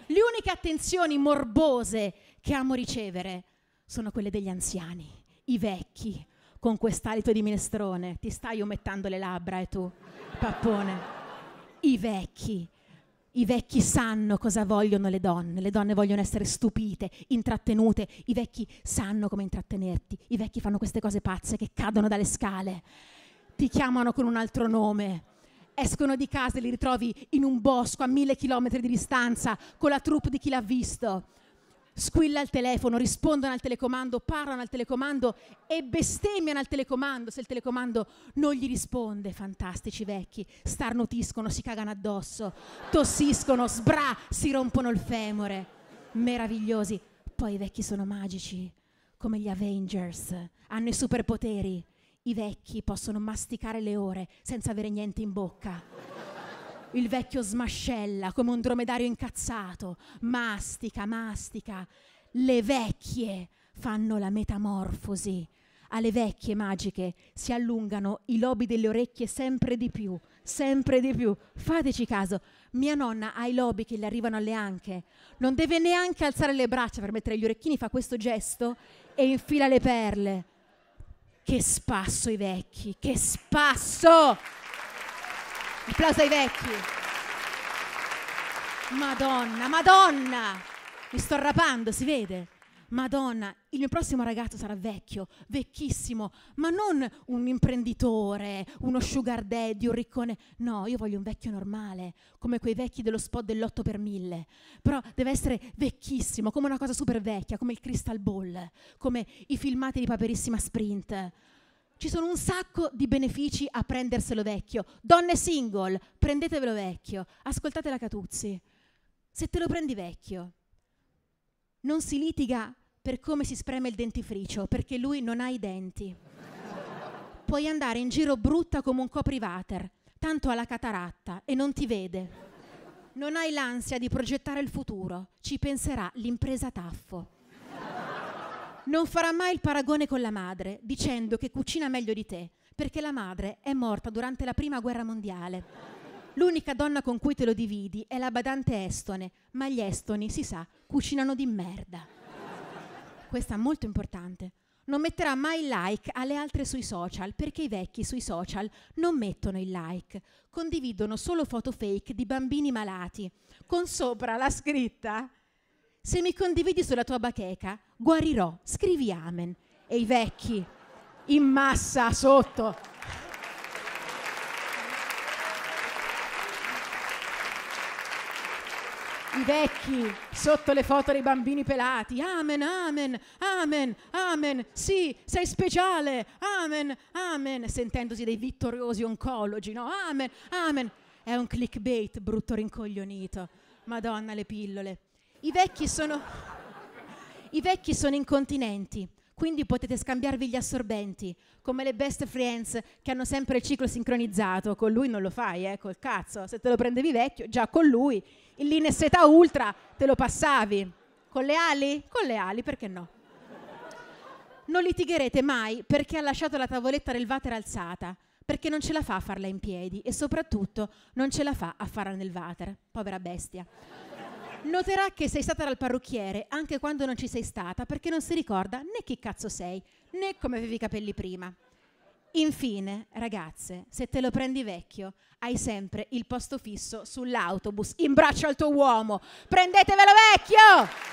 Le uniche attenzioni morbose che amo ricevere sono quelle degli anziani, i vecchi, con quest'alito di minestrone. Ti stai omettando le labbra, tu, pappone. I vecchi sanno cosa vogliono le donne vogliono essere stupite, intrattenute, i vecchi sanno come intrattenerti, i vecchi fanno queste cose pazze che cadono dalle scale, ti chiamano con un altro nome, escono di casa e li ritrovi in un bosco a 1000 chilometri di distanza con la troupe di chi l'ha visto. Squilla il telefono, rispondono al telecomando, parlano al telecomando e bestemmiano al telecomando se il telecomando non gli risponde. Fantastici vecchi, starnutiscono, si cagano addosso, tossiscono, si rompono il femore. Meravigliosi. Poi i vecchi sono magici, come gli Avengers, hanno i superpoteri. I vecchi possono masticare le ore senza avere niente in bocca. Il vecchio smascella come un dromedario incazzato, mastica. Le vecchie fanno la metamorfosi. Alle vecchie magiche si allungano i lobi delle orecchie sempre di più. Fateci caso, mia nonna ha i lobi che le arrivano alle anche. Non deve neanche alzare le braccia per mettere gli orecchini, fa questo gesto e infila le perle. Che spasso i vecchi, che spasso! Applauso ai vecchi. Madonna! Mi sto arrapando, si vede? Madonna, il mio prossimo ragazzo sarà vecchio, vecchissimo, ma non un imprenditore, uno sugar daddy, un riccone. No, io voglio un vecchio normale, come quei vecchi dello spot dell'8 per 1000. Però deve essere vecchissimo, come una cosa super vecchia, come il Crystal Ball, come i filmati di Paperissima Sprint. Ci sono un sacco di benefici a prenderselo vecchio. Donne single, prendetevelo vecchio. Ascoltate la Catuzzi. Se te lo prendi vecchio, non si litiga per come si spreme il dentifricio, perché lui non ha i denti. Puoi andare in giro brutta come un coprivater, tanto ha la cataratta e non ti vede. Non hai l'ansia di progettare il futuro, ci penserà l'impresa Taffo. Non farà mai il paragone con la madre, dicendo che cucina meglio di te, perché la madre è morta durante la Prima Guerra Mondiale. L'unica donna con cui te lo dividi è la badante estone, ma gli estoni, si sa, cucinano di merda. Questa è molto importante. Non metterà mai like alle altre sui social, perché i vecchi sui social non mettono il like, condividono solo foto fake di bambini malati, con sopra la scritta: se mi condividi sulla tua bacheca, guarirò, scrivi amen. E i vecchi in massa sotto. I vecchi sotto le foto dei bambini pelati. Amen, amen, amen, amen. Sì, sei speciale. Amen, amen. Sentendosi dei vittoriosi oncologi, no? Amen, amen. È un clickbait brutto rincoglionito. Madonna, le pillole. I vecchi sono incontinenti, quindi potete scambiarvi gli assorbenti, come le best friends che hanno sempre il ciclo sincronizzato. Con lui non lo fai, col cazzo. Se te lo prendevi vecchio, già con lui, il Linus Età Ultra te lo passavi. Con le ali? Con le ali, perché no? Non litigherete mai perché ha lasciato la tavoletta del water alzata, perché non ce la fa a farla in piedi e soprattutto non ce la fa a farla nel water. Povera bestia. Noterà che sei stata dal parrucchiere anche quando non ci sei stata, perché non si ricorda né chi cazzo sei, né come avevi i capelli prima. Infine, ragazze, se te lo prendi vecchio, hai sempre il posto fisso sull'autobus in braccio al tuo uomo. Prendetevelo vecchio!